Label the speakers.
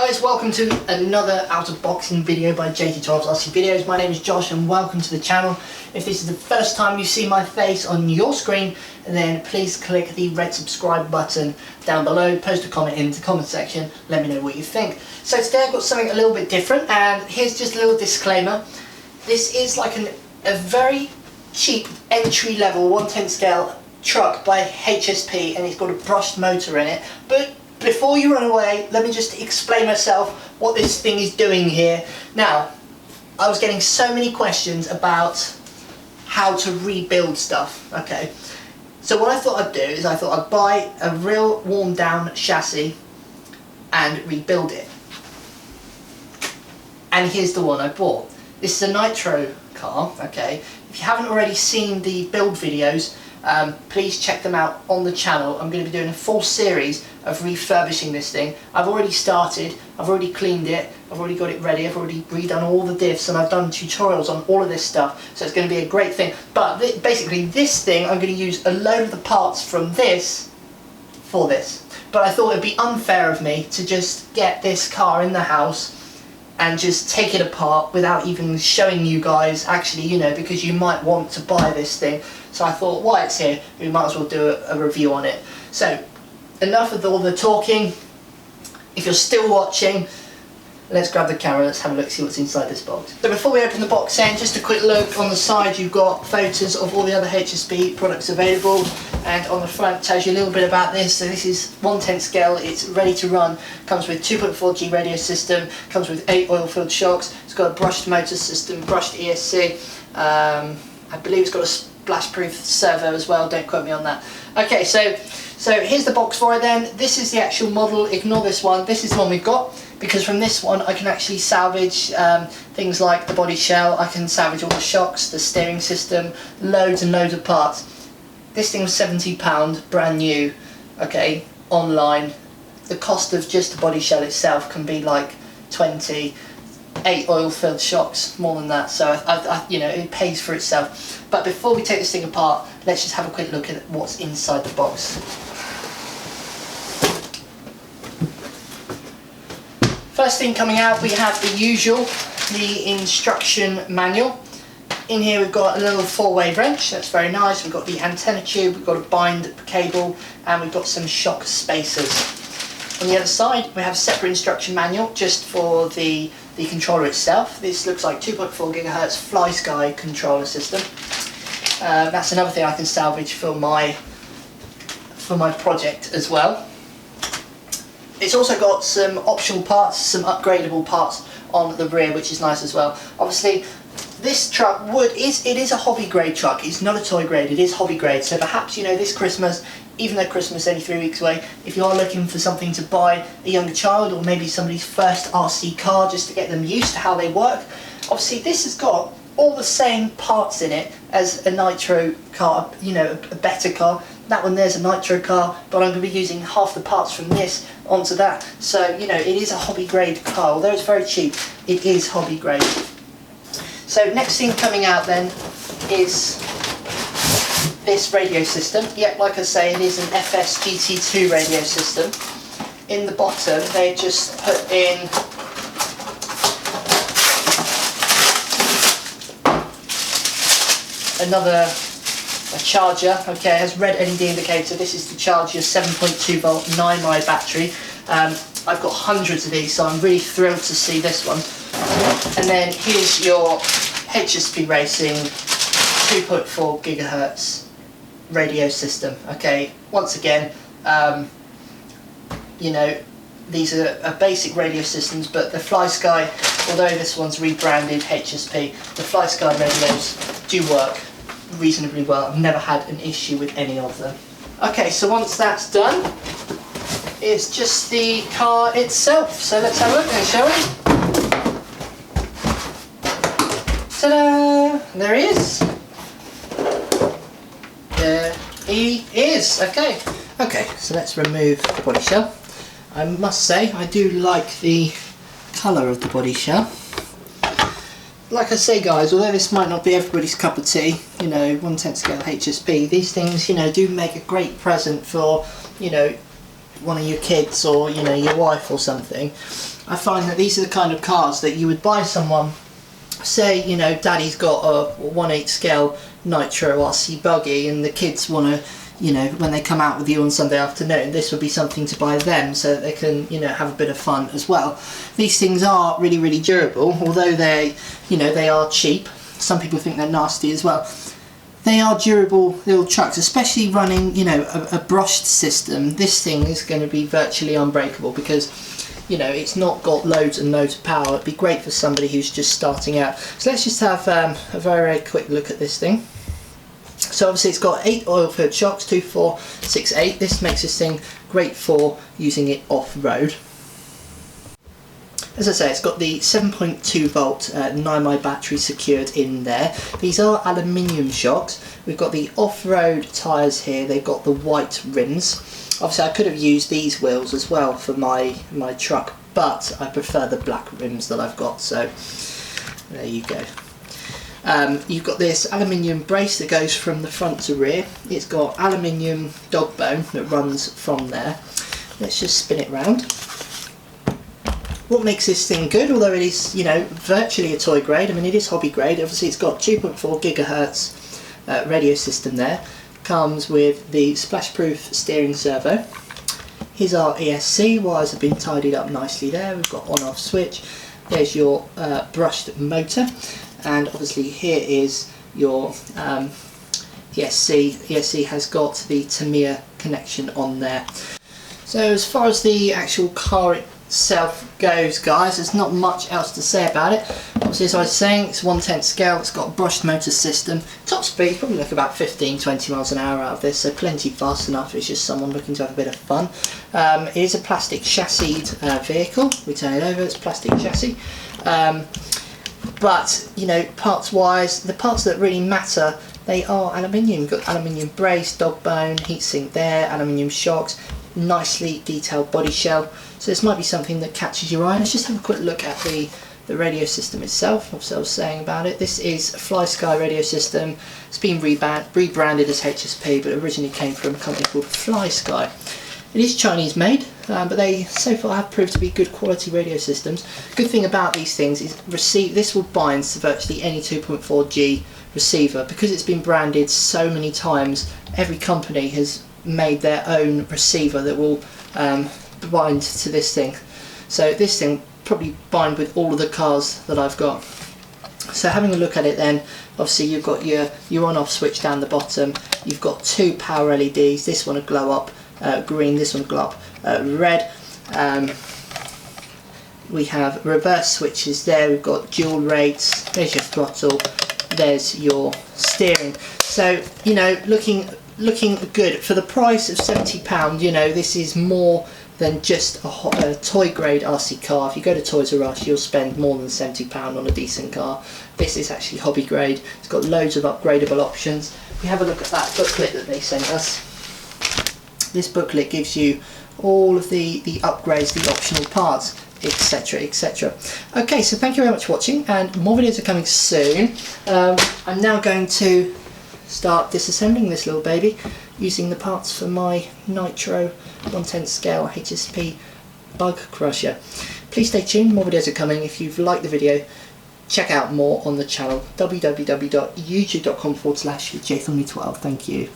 Speaker 1: guys, welcome to another out of boxing video by JT12's RC Videos. My name is Josh and welcome to the channel. If this is the first time you see my face on your screen, then please click the red subscribe button down below, post a comment in the comment section, let me know what you think. So today I've got something a little bit different, and here's just a little disclaimer. This is like a very cheap entry level 1/10 scale truck by HSP, and it's got a brushed motor in it. But before you run away, let me just explain myself what this thing is doing here. Now, I was getting so many questions about how to rebuild stuff. Okay, so what I thought I'd do is I thought I'd buy a real worn down chassis and rebuild it. And here's the one I bought. This is a Nitro car. Okay, if you haven't already seen the build videos, please check them out on the channel. I'm going to be doing a full series of refurbishing this thing. I've already started, I've already cleaned it, I've already got it ready, I've already redone all the diffs, and I've done tutorials on all of this stuff, so it's going to be a great thing. But basically this thing, I'm going to use a load of the parts from this for this. But I thought it'd be unfair of me to just get this car in the house and just take it apart without even showing you guys, actually, you know, because you might want to buy this thing. So I thought, while it's here, we might as well do a review on it. So, enough of all the talking. If you're still watching, let's grab the camera, let's have a look, see what's inside this box. So before we open the box then, just a quick look. On the side you've got photos of all the other HSP products available, and on the front tells you a little bit about this. So this is 1/10 scale, it's ready to run, comes with 2.4G radio system, comes with 8 oil-filled shocks, it's got a brushed motor system, brushed ESC, I believe it's got a splash-proof servo as well, don't quote me on that. Okay, so here's the box for it then. This is the actual model, ignore this one, this is the one we've got, because from this one I can actually salvage things like the body shell, I can salvage all the shocks, the steering system, loads and loads of parts. This thing was £70, brand new, okay, online. The cost of just the body shell itself can be like 20, 8 oil-filled shocks, more than that, so you know, it pays for itself. But before we take this thing apart, let's just have a quick look at what's inside the box. First thing coming out, we have the usual, the instruction manual. In here we've got a little 4-way wrench, that's very nice. We've got the antenna tube, we've got a bind cable, and we've got some shock spacers. On the other side we have a separate instruction manual just for the controller itself. This looks like 2.4 GHz Fly Sky controller system. That's another thing I can salvage for my project as well. It's also got some optional parts, some upgradable parts on the rear, which is nice as well. Obviously this truck it is a hobby grade truck, it's not a toy grade, it is hobby grade, so perhaps, you know, this Christmas, even though Christmas is only 3 weeks away, if you are looking for something to buy a younger child, or maybe somebody's first RC car, just to get them used to how they work, obviously this has got all the same parts in it as a Nitro car, you know, a better car. That one there's a Nitro car, but I'm going to be using half the parts from this onto that, so, you know, it is a hobby grade car. Although it's very cheap, it is hobby grade. So next thing coming out then is this radio system. Yep, like I say, it is an FS GT2 radio system. In the bottom they just put in a charger. Okay, it has red LED indicator. This is to charge your 7.2 volt 9 mAh battery. I've got hundreds of these, so I'm really thrilled to see this one. And then here's your HSP Racing 2.4 GHz radio system. Okay, once again, you know, these are basic radio systems, but the Fly Sky, although this one's rebranded HSP, the Fly Sky radios do work reasonably well. I've never had an issue with any of them. Okay, so once that's done, it's just the car itself. So let's have a look then, shall we? Ta-da! There he is. There he is. Okay. Okay, so let's remove the body shell. I must say, I do like the colour of the body shell. Like I say guys, although this might not be everybody's cup of tea, you know, 1/10 scale HSP, these things, you know, do make a great present for, you know, one of your kids or, you know, your wife or something, I find that these are the kind of cars that you would buy someone. Say, you know, daddy's got a 1/8 scale Nitro RC buggy and the kids want to, you know, when they come out with you on Sunday afternoon, this would be something to buy them so that they can, you know, have a bit of fun as well. These things are really, really durable, although they, you know, they are cheap. Some people think they're nasty as well. They are durable little trucks, especially running, you know, a brushed system. This thing is going to be virtually unbreakable because, you know, it's not got loads and loads of power. It'd be great for somebody who's just starting out. So let's just have a very, very quick look at this thing. So obviously it's got 8 oil-filled shocks, 2, 4, 6, 8. This makes this thing great for using it off-road. As I say, it's got the 7.2 volt 9mAh battery secured in there. These are aluminium shocks. We've got the off-road tyres here. They've got the white rims. Obviously I could have used these wheels as well for my truck, but I prefer the black rims that I've got, so there you go. You've got this aluminium brace that goes from the front to rear. It's got aluminium dog bone that runs from there. Let's just spin it round. What makes this thing good, although it is, you know, virtually a toy grade, I mean it is hobby grade, obviously it's got 2.4 gigahertz radio system there. Comes with the splash-proof steering servo. Here's our ESC, wires have been tidied up nicely there. We've got on-off switch. There's your brushed motor, and obviously here is your ESC. ESC has got the Tamiya connection on there. So as far as the actual car itself goes, guys, there's not much else to say about it. Obviously, as I was saying, it's 1/10 scale, it's got a brushed motor system. Top speed, probably look about 15-20 miles an hour out of this, so plenty fast enough. It's just someone looking to have a bit of fun. It is a plastic chassis vehicle. We turn it over, it's plastic chassis. But, you know, parts wise, the parts that really matter, they are aluminium. You've got aluminium brace, dog bone, heatsink there, aluminium shocks, nicely detailed body shell. So this might be something that catches your eye. Let's just have a quick look at the radio system itself. Obviously I was saying about it, this is a Fly Sky radio system. It's been rebranded as HSP, but originally came from a company called Fly Sky. It is Chinese made, but they so far have proved to be good quality radio systems. Good thing about these things is this will bind to virtually any 2.4G receiver. Because it's been branded so many times, every company has made their own receiver that will bind to this thing. So this thing probably bind with all of the cars that I've got. So having a look at it then, obviously you've got your on-off switch down the bottom. You've got 2 power LEDs. This one will glow up green, this one will glow up red. We have reverse switches there. We've got dual rates. There's your throttle. There's your steering. So, you know, looking good for the price of £70. You know, this is more than just a toy grade RC car. If you go to Toys R Us, you'll spend more than £70 on a decent car. This is actually hobby grade. It's got loads of upgradable options. If we have a look at that booklet that they sent us, this booklet gives you all of the upgrades, the optional parts, etc, etc. Okay, so thank you very much for watching, and more videos are coming soon. I'm now going to start disassembling this little baby using the parts for my Nitro 1/10 scale HSP bug crusher. Please stay tuned, more videos are coming. If you've liked the video, check out more on the channel, www.youtube.com/jthorny12. Thank you.